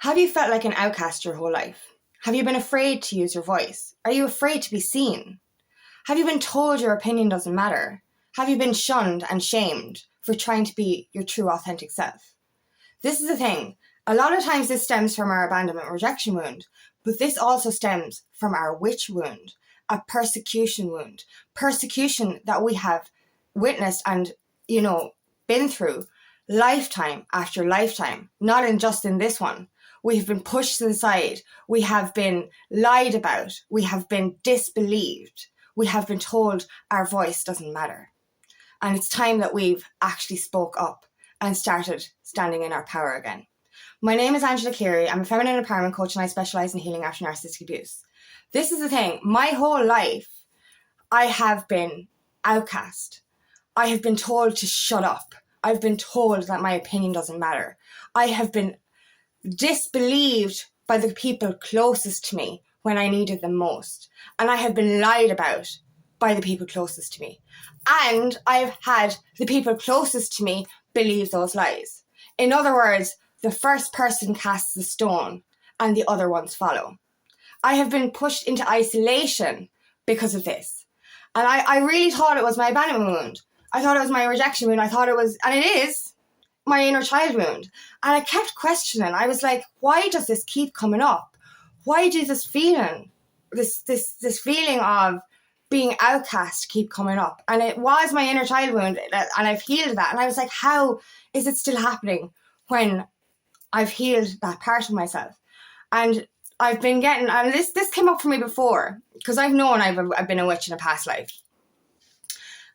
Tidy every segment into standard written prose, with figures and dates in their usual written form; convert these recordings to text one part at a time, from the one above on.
Have you felt like an outcast your whole life? Have you been afraid to use your voice? Are you afraid to be seen? Have you been told your opinion doesn't matter? Have you been shunned and shamed for trying to be your true authentic self? This is the thing. A lot of times this stems from our abandonment rejection wound, but this also stems from our witch wound, a persecution wound. Persecution that we have witnessed and, been through lifetime after lifetime, not just in this one. We have been pushed to the side. We have been lied about. We have been disbelieved. We have been told our voice doesn't matter. And it's time that we've actually spoke up and started standing in our power again. My name is Angela Cleary. I'm a feminine empowerment coach and I specialise in healing after narcissistic abuse. This is the thing. My whole life, I have been outcast. I have been told to shut up. I've been told that my opinion doesn't matter. I have been disbelieved by the people closest to me when I needed them most. And I have been lied about by the people closest to me. And I've had the people closest to me believe those lies. In other words, the first person casts the stone and the other ones follow. I have been pushed into isolation because of this. And I really thought it was my abandonment wound. I thought it was my rejection wound. I thought it was, and it is, my inner child wound. And I kept questioning. I was like, why does this keep coming up? Why does this feeling, this feeling of being outcast keep coming up? And it was my inner child wound, and I've healed that. And I was like, how is it still happening when I've healed that part of myself? And I've been getting, and this came up for me before, because I've known I've been a witch in a past life.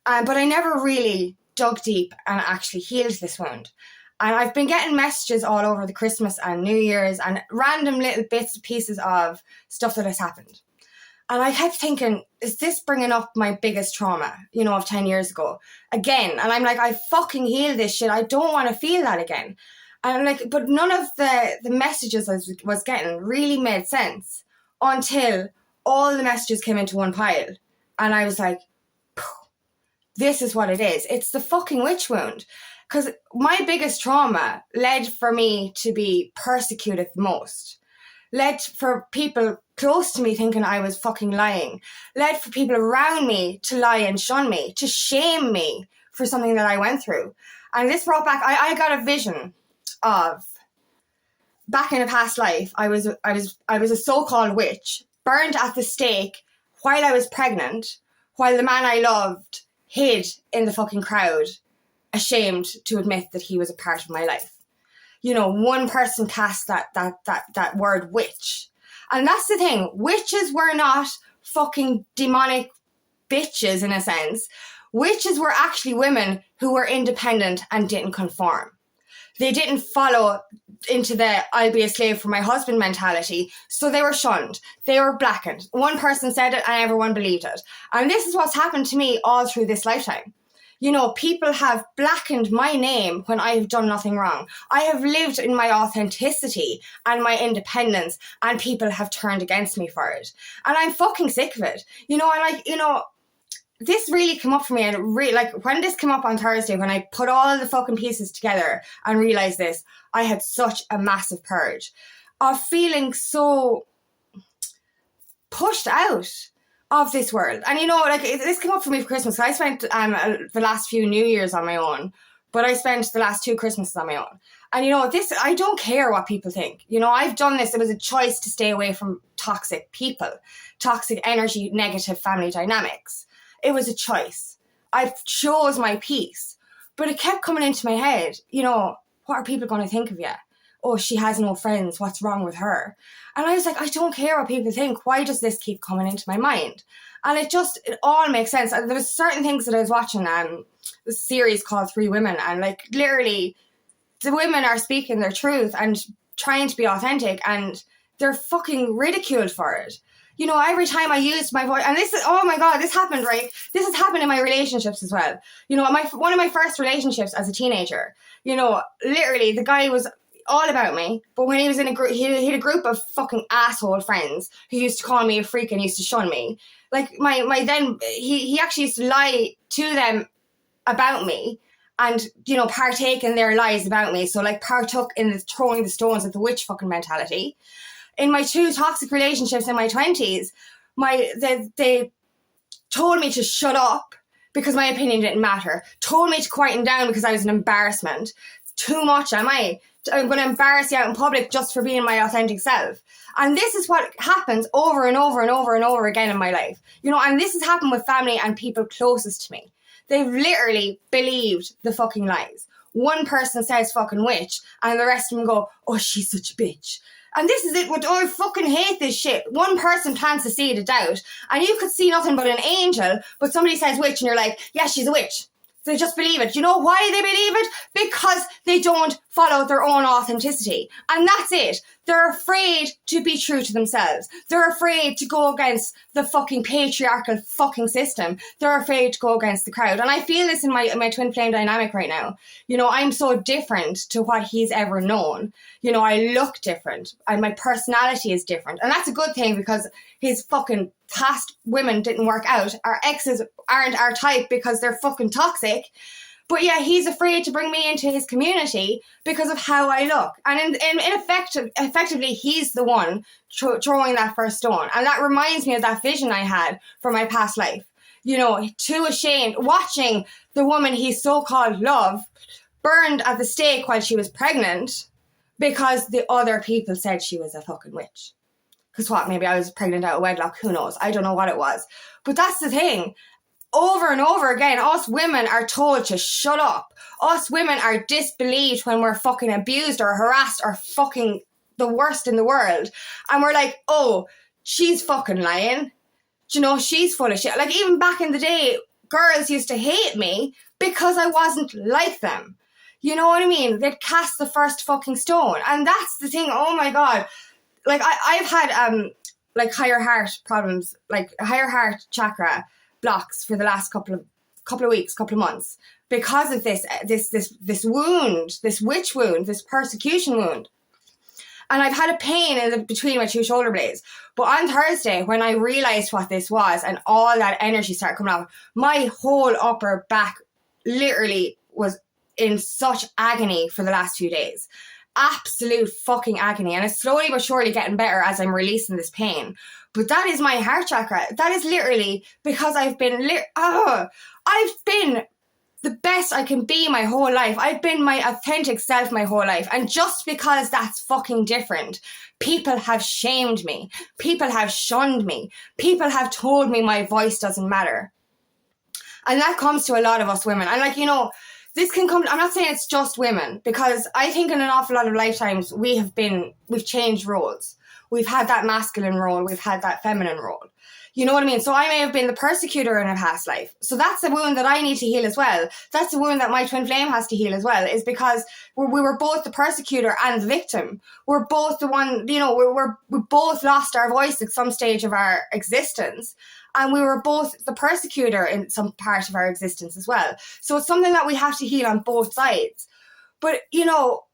But I never really dug deep and actually healed this wound. And I've been getting messages all over the Christmas and New Year's and random little bits and pieces of stuff that has happened. And I kept thinking, is this bringing up my biggest trauma, of 10 years ago again? And I'm like, I fucking healed this shit. I don't want to feel that again. And I'm like, but none of the messages I was getting really made sense until all the messages came into one pile. And I was like, this is what it is. It's the fucking witch wound. Because my biggest trauma led for me to be persecuted the most. Led for people close to me thinking I was fucking lying. Led for people around me to lie and shun me, to shame me for something that I went through. And this brought back, I got a vision of, back in a past life, I was a so-called witch, burned at the stake while I was pregnant, while the man I loved hid in the fucking crowd, ashamed to admit that he was a part of my life. One person cast that word witch. And that's the thing. Witches were not fucking demonic bitches in a sense. Witches were actually women who were independent and didn't conform. They didn't follow into the I'll be a slave for my husband mentality. So they were shunned. They were blackened. One person said it and everyone believed it. And this is what's happened to me all through this lifetime. People have blackened my name when I have done nothing wrong. I have lived in my authenticity and my independence, and people have turned against me for it. And I'm fucking sick of it. This really came up for me, and when this came up on Thursday, when I put all the fucking pieces together and realized this, I had such a massive purge of feeling so pushed out of this world. And this came up for me for Christmas. I spent the last few New Year's on my own, but I spent the last 2 Christmases on my own. And this, I don't care what people think. I've done this. It was a choice to stay away from toxic people, toxic energy, negative family dynamics. It was a choice. I chose my peace. But it kept coming into my head, what are people going to think of you? Oh, she has no friends. What's wrong with her? And I was like, I don't care what people think. Why does this keep coming into my mind? And it all makes sense. And there was certain things that I was watching, this series called 3 Women. And literally, the women are speaking their truth and trying to be authentic, and they're fucking ridiculed for it. Every time I used my voice, and this is, oh my God, this happened, right? This has happened in my relationships as well. One of my first relationships as a teenager, literally the guy was all about me, but when he was in a group, he had a group of fucking asshole friends who used to call me a freak and used to shun me. He actually used to lie to them about me and, you know, partake in their lies about me. So, like, partook in the throwing the stones at the witch fucking mentality. In my 2 toxic relationships in my 20s, they told me to shut up because my opinion didn't matter. Told me to quieten down because I was an embarrassment. Too much, am I? I'm going to embarrass you out in public just for being my authentic self. And this is what happens over and over and over and over again in my life. You know, and this has happened with family and people closest to me. They've literally believed the fucking lies. One person says fucking witch and the rest of them go, oh, she's such a bitch. And this is it. I fucking hate this shit. One person plants a seed of doubt and you could see nothing but an angel, but somebody says witch and you're like, yeah, she's a witch. They just believe it. You know why they believe it? Because they don't follow their own authenticity. And that's it. They're afraid to be true to themselves. They're afraid to go against the fucking patriarchal fucking system. They're afraid to go against the crowd. And I feel this in my twin flame dynamic right now. You know, I'm so different to what he's ever known. You know, I look different and my personality is different. And that's a good thing because his fucking past women didn't work out. Our exes aren't our type because they're fucking toxic. But yeah, he's afraid to bring me into his community because of how I look. And effectively, he's the one throwing that first stone. And that reminds me of that vision I had for my past life. You know, too ashamed, watching the woman he so-called loved burned at the stake while she was pregnant because the other people said she was a fucking witch. Because what, maybe I was pregnant out of wedlock, who knows? I don't know what it was. But that's the thing. Over and over again, us women are told to shut up. Us women are disbelieved when we're fucking abused or harassed or fucking the worst in the world. And we're like, oh, she's fucking lying. Do you know, she's full of shit. Like, even back in the day, girls used to hate me because I wasn't like them. You know what I mean? They'd cast the first fucking stone. And that's the thing, oh my God. Like, I've had, like, higher heart problems, like, higher heart chakra blocks for the last couple of weeks, couple of months, because of this wound, this witch wound, this persecution wound. And I've had a pain in between my 2 shoulder blades. But on Thursday, when I realized what this was and all that energy started coming out, my whole upper back literally was in such agony for the last few days. Absolute fucking agony. And it's slowly but surely getting better as I'm releasing this pain. But that is my heart chakra. That is literally because I've been the best I can be my whole life. I've been my authentic self my whole life. And just because that's fucking different, people have shamed me. People have shunned me. People have told me my voice doesn't matter. And that comes to a lot of us women. And like, you know, this can come, I'm not saying it's just women, because I think in an awful lot of lifetimes we've changed roles. We've had that masculine role, we've had that feminine role. You know what I mean? So I may have been the persecutor in a past life. So that's a wound that I need to heal as well. That's a wound that my twin flame has to heal as well, is because we were both the persecutor and the victim. We're both the one, you know, we both lost our voice at some stage of our existence. And we were both the persecutor in some part of our existence as well. So it's something that we have to heal on both sides. But, you know,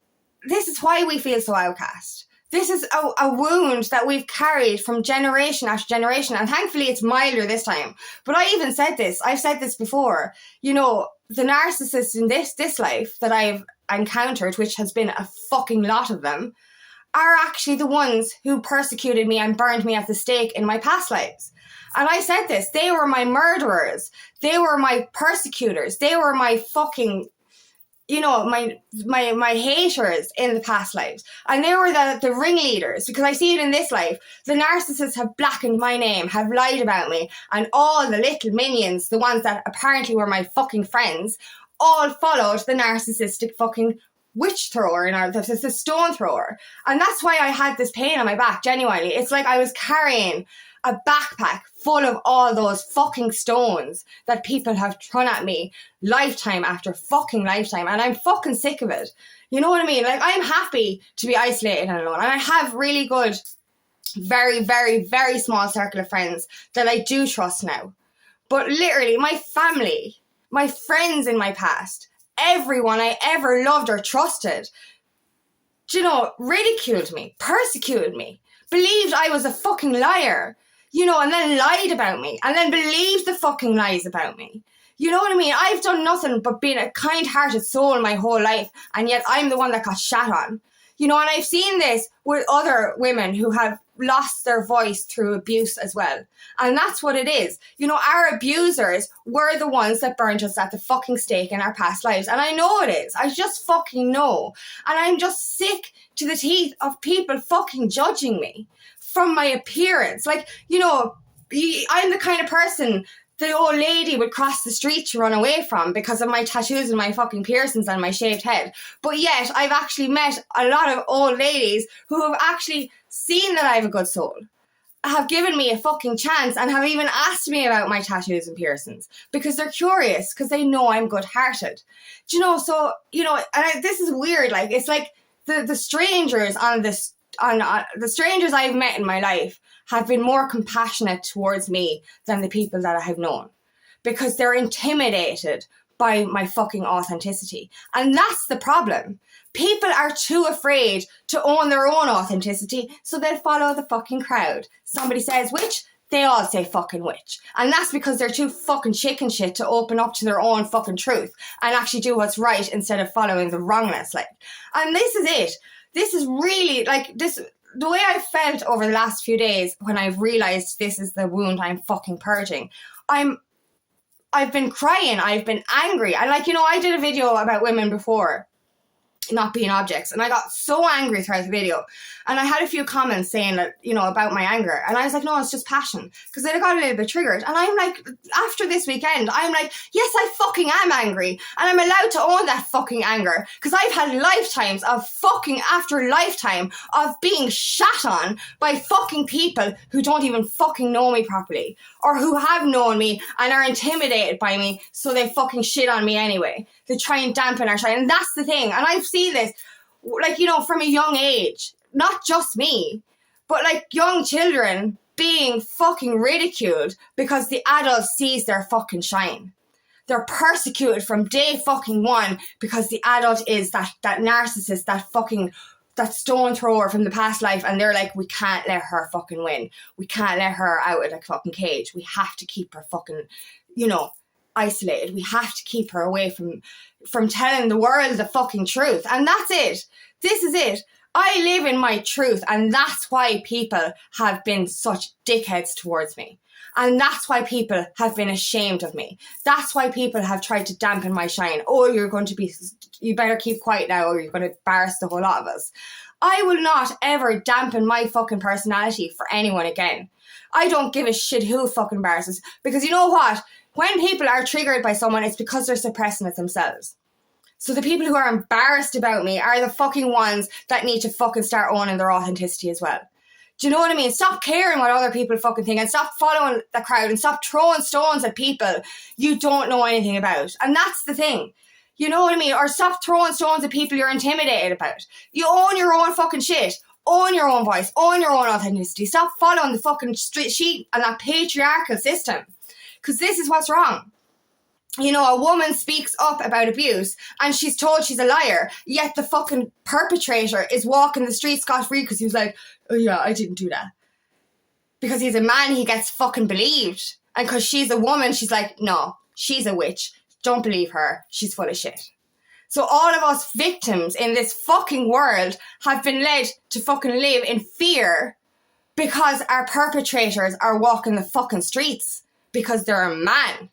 this is why we feel so outcast. This is a wound that we've carried from generation after generation. And thankfully it's milder this time. But I even said this. I've said this before. You know, the narcissists in this life that I've encountered, which has been a fucking lot of them, are actually the ones who persecuted me and burned me at the stake in my past lives. And I said this. They were my murderers. They were my persecutors. They were my fucking, you know, my haters in the past lives. And they were the ringleaders, because I see it in this life. The narcissists have blackened my name, have lied about me, and all the little minions, the ones that apparently were my fucking friends, all followed the narcissistic fucking witch thrower and the stone thrower. And that's why I had this pain on my back, genuinely. It's like I was carrying a backpack full of all those fucking stones that people have thrown at me lifetime after fucking lifetime. And I'm fucking sick of it. You know what I mean? Like, I'm happy to be isolated and alone. And I have really good, very, very, very small circle of friends that I do trust now. But literally, my family, my friends in my past, everyone I ever loved or trusted, you know, ridiculed me, persecuted me, believed I was a fucking liar, you know, and then lied about me, and then believed the fucking lies about me. You know what I mean? I've done nothing but being a kind-hearted soul my whole life, and yet I'm the one that got shat on. You know, and I've seen this with other women who have lost their voice through abuse as well. And that's what it is. You know, our abusers were the ones that burned us at the fucking stake in our past lives. And I know it is. I just fucking know. And I'm just sick to the teeth of people fucking judging me from my appearance. Like, you know, I'm the kind of person the old lady would cross the street to run away from because of my tattoos and my fucking piercings and my shaved head. But yet, I've actually met a lot of old ladies who have actually seen that I have a good soul, have given me a fucking chance, and have even asked me about my tattoos and piercings because they're curious, because they know I'm good-hearted. Do you know, so, you know, and this is weird, like, it's like the strangers the strangers I've met in my life have been more compassionate towards me than the people that I have known, because they're intimidated by my fucking authenticity. And that's the problem. People are too afraid to own their own authenticity, so they'll follow the fucking crowd. Somebody says witch, they all say fucking witch. And that's because they're too fucking chicken shit to open up to their own fucking truth and actually do what's right instead of following the wrongness. Like, and this is it. This is really, like, this, the way I felt over the last few days when I've realised this is the wound I'm fucking purging. I've been crying, I've been angry. And, like, you know, I did a video about women before not being objects, and I got so angry throughout the video, and I had a few comments saying that, you know, about my anger, and I was like, no, it's just passion, because then I got a little bit triggered. And I'm like, after this weekend, I'm like, yes, I fucking am angry, and I'm allowed to own that fucking anger, because I've had lifetimes of fucking after lifetime of being shat on by fucking people who don't even fucking know me properly, or who have known me and are intimidated by me, so they fucking shit on me anyway. They try and dampen our shine. And that's the thing. And I've seen this, like, you know, from a young age, not just me, but like young children being fucking ridiculed because the adult sees their fucking shine. They're persecuted from day fucking one because the adult is that narcissist, that stone thrower from the past life, and they're like, we can't let her fucking win. We can't let her out of the fucking cage. We have to keep her fucking, you know, isolated. We have to keep her away from telling the world the fucking truth. And that's it. This is it. I live in my truth, and that's why people have been such dickheads towards me. And that's why people have been ashamed of me. That's why people have tried to dampen my shine. Oh, you better keep quiet now, or you're going to embarrass the whole lot of us. I will not ever dampen my fucking personality for anyone again. I don't give a shit who fucking embarrasses, because you know what? When people are triggered by someone, it's because they're suppressing it themselves. So the people who are embarrassed about me are the fucking ones that need to fucking start owning their authenticity as well. Do you know what I mean? Stop caring what other people fucking think, and stop following the crowd, and stop throwing stones at people you don't know anything about. And that's the thing. You know what I mean? Or stop throwing stones at people you're intimidated about. You own your own fucking shit. Own your own voice. Own your own authenticity. Stop following the fucking street sheet and that patriarchal system. Because this is what's wrong. You know, a woman speaks up about abuse and she's told she's a liar, yet the fucking perpetrator is walking the street scot-free because he was like, oh yeah, I didn't do that. Because he's a man, he gets fucking believed. And because she's a woman, she's like, no, she's a witch. Don't believe her. She's full of shit. So all of us victims in this fucking world have been led to fucking live in fear because our perpetrators are walking the fucking streets because they're a man.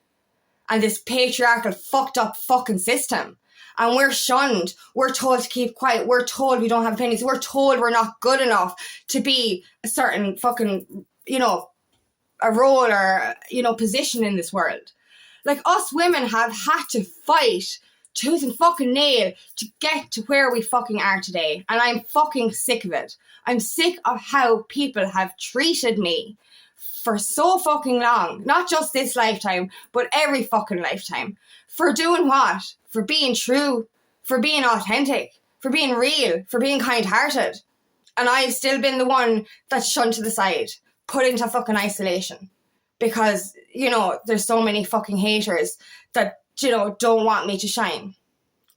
And this patriarchal fucked up fucking system. And we're shunned. We're told to keep quiet. We're told we don't have opinions. We're told we're not good enough to be a certain fucking, you know, a role or, you know, position in this world. Like, us women have had to fight tooth and fucking nail to get to where we fucking are today. And I'm fucking sick of it. I'm sick of how people have treated me for so fucking long. Not just this lifetime, but every fucking lifetime. For doing what? For being true. For being authentic. For being real. For being kind-hearted. And I've still been the one that's shunned to the side. Put into fucking isolation. Because, you know, there's so many fucking haters that, you know, don't want me to shine.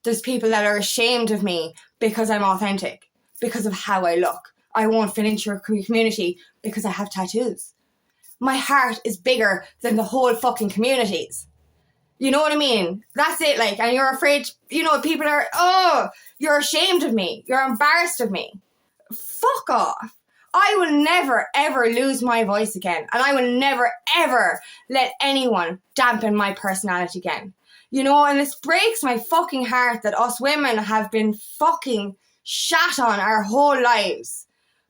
There's people that are ashamed of me because I'm authentic. Because of how I look. I won't fit into your community because I have tattoos. My heart is bigger than the whole fucking communities. You know what I mean? That's it, like, and you're afraid, you know, people are, oh, you're ashamed of me. You're embarrassed of me. Fuck off. I will never, ever lose my voice again. And I will never, ever let anyone dampen my personality again. You know, and this breaks my fucking heart that us women have been fucking shat on our whole lives.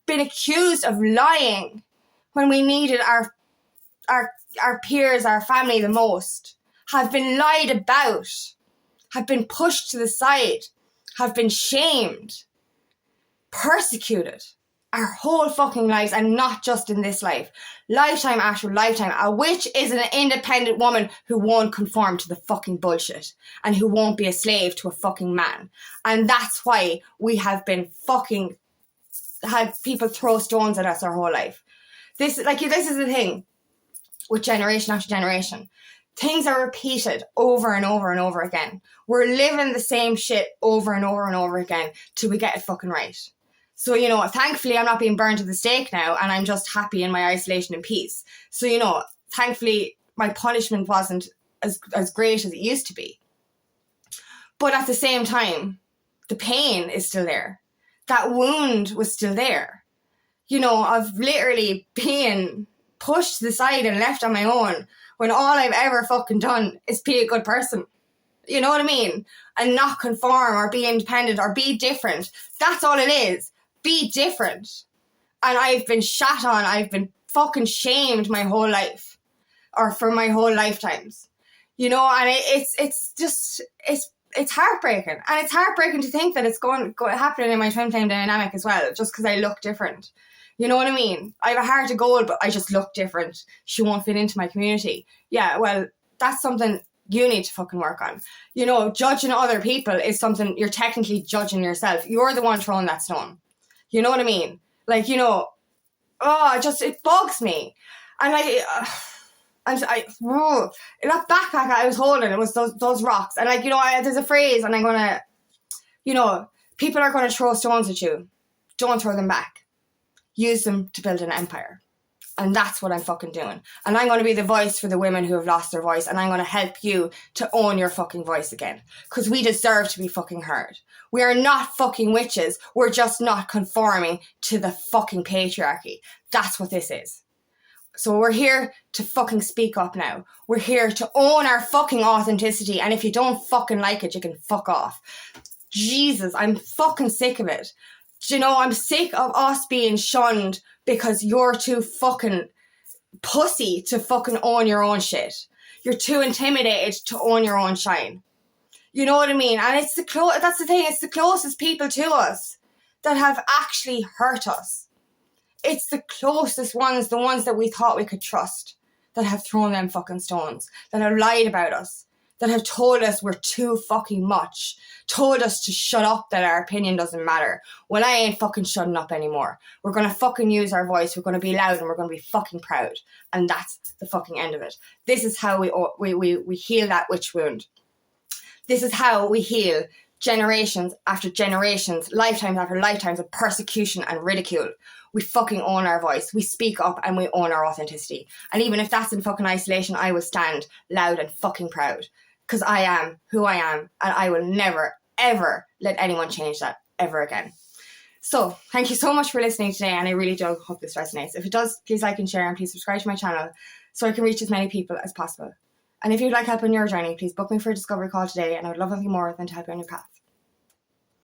Been accused of lying when we needed our peers, our family the most. Have been lied about. Have been pushed to the side. Have been shamed. Persecuted. Our whole fucking lives, and not just in this life. Lifetime after lifetime. A witch is an independent woman who won't conform to the fucking bullshit. And who won't be a slave to a fucking man. And that's why we have been fucking... had people throw stones at us our whole life. This is the thing with generation after generation. Things are repeated over and over and over again. We're living the same shit over and over and over again till we get it fucking right. So, you know, thankfully I'm not being burned to the stake now, and I'm just happy in my isolation and peace. So, you know, thankfully my punishment wasn't as great as it used to be. But at the same time, the pain is still there. That wound was still there. You know, of literally being pushed to the side and left on my own when all I've ever fucking done is be a good person. You know what I mean? And not conform or be independent or be different. That's all it is. Be different. And I've been shat on. I've been fucking shamed my whole life. Or for my whole lifetimes. You know, and it's heartbreaking. And it's heartbreaking to think that it's going happening in my twin flame dynamic as well, just because I look different. You know what I mean? I have a heart of gold, but I just look different. She won't fit into my community. Yeah, well, that's something you need to fucking work on. You know, judging other people is something you're technically judging yourself. You're the one throwing that stone. You know what I mean? Like, you know, it bugs me. And that backpack I was holding, it was those rocks. And like, you know, there's a phrase, and I'm going to, you know, people are going to throw stones at you. Don't throw them back. Use them to build an empire. And that's what I'm fucking doing. And I'm going to be the voice for the women who have lost their voice. And I'm going to help you to own your fucking voice again. Because we deserve to be fucking heard. We are not fucking witches. We're just not conforming to the fucking patriarchy. That's what this is. So we're here to fucking speak up now. We're here to own our fucking authenticity. And if you don't fucking like it, you can fuck off. Jesus, I'm fucking sick of it. Do you know, I'm sick of us being shunned because you're too fucking pussy to fucking own your own shit. You're too intimidated to own your own shine. You know what I mean? And it's that's the thing, it's the closest people to us that have actually hurt us. It's the closest ones, the ones that we thought we could trust, that have thrown them fucking stones, that have lied about us, that have told us we're too fucking much, told us to shut up, that our opinion doesn't matter. Well, I ain't fucking shutting up anymore. We're going to fucking use our voice, we're going to be loud, and we're going to be fucking proud. And that's the fucking end of it. This is how we heal that witch wound. This is how we heal generations after generations, lifetimes after lifetimes of persecution and ridicule. We fucking own our voice. We speak up and we own our authenticity. And even if that's in fucking isolation, I will stand loud and fucking proud. Because I am who I am, and I will never, ever let anyone change that ever again. So, thank you so much for listening today, and I really do hope this resonates. If it does, please like and share, and please subscribe to my channel so I can reach as many people as possible. And if you'd like help on your journey, please book me for a discovery call today, and I would love nothing more than to help you on your path.